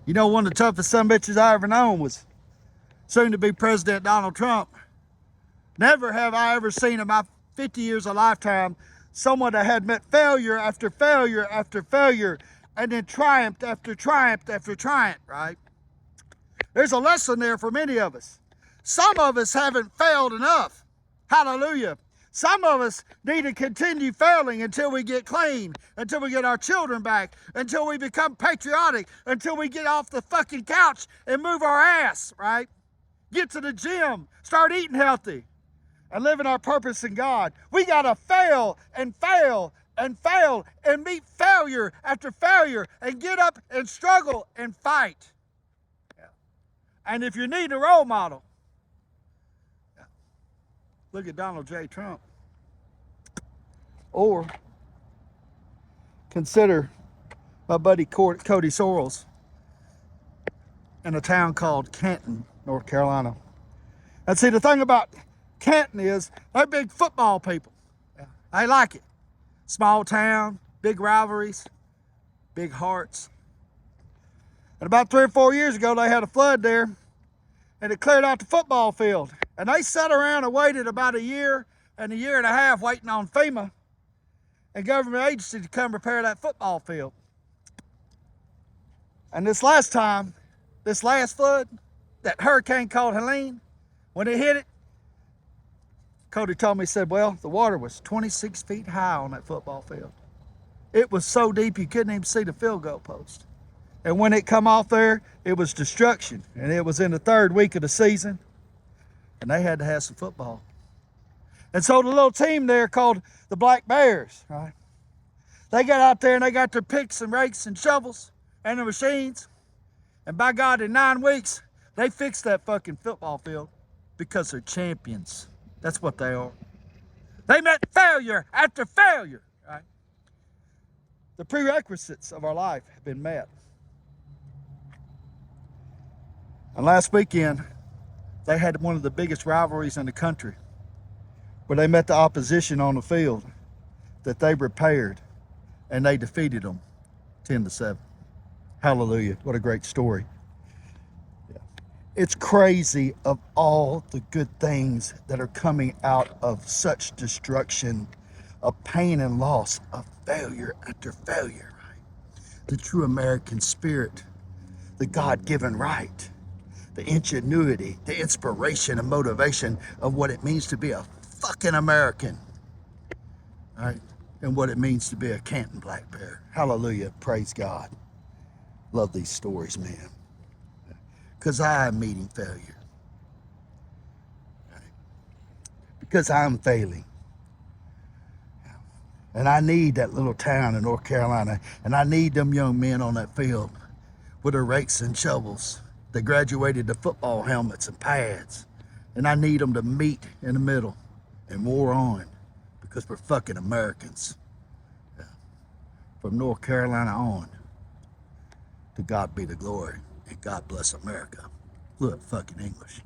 You know, one of the toughest sumbitches I ever known was soon-to-be President Donald Trump. Never have I ever seen in my 50 years of lifetime someone that had met failure after failure after failure and then triumphed after triumph after triumph, right? There's a lesson there for many of us. Some of us haven't failed enough. Hallelujah. Some of us need to continue failing until we get clean, until we get our children back, until we become patriotic, until we get off the fucking couch and move our ass, right? Get to the gym, start eating healthy, and living our purpose in God. We gotta fail and fail and fail and meet failure after failure and get up and struggle and fight. Yeah. And if you need a role model, look at Donald J. Trump. Or consider my buddy Cody Sorrells in a town called Canton, North Carolina. And see, the thing about Canton is they're big football people. They like it. Small town, big rivalries, big hearts. And about 3 or 4 years ago, they had a flood there, and it cleared out the football field. And they sat around and waited about a year and a year and a half waiting on FEMA and government agency to come repair that football field. And this last flood, that hurricane called Helene, when it hit it, Cody told me, he said, well, the water was 26 feet high on that football field. It was so deep you couldn't even see the field goal post. And when it come off there, it was destruction. And it was in the 3rd week of the season. And they had to have some football. And so the little team there called the Black Bears, right? They got out there and they got their picks and rakes and shovels and their machines. And by God, in 9 weeks, they fixed that fucking football field because they're champions. That's what they are. They met failure after failure, right? The prerequisites of our life have been met. And last weekend, they had one of the biggest rivalries in the country where they met the opposition on the field that they repaired and they defeated them 10-7. Hallelujah. What a great story. It's crazy of all the good things that are coming out of such destruction, of pain and loss, of failure after failure, right? The true American spirit, the God-given right, the ingenuity, the inspiration and motivation of what it means to be a fucking American, right? And what it means to be a Canton Black Bear. Hallelujah. Praise God. Love these stories, man. Because I am meeting failure. Right? Because I'm failing. And I need that little town in North Carolina. And I need them young men on that field with their rakes and shovels. They graduated to football helmets and pads. And I need them to meet in the middle and war on. Because we're fucking Americans. Yeah. From North Carolina on. To God be the glory. And God bless America. Fluent fucking English.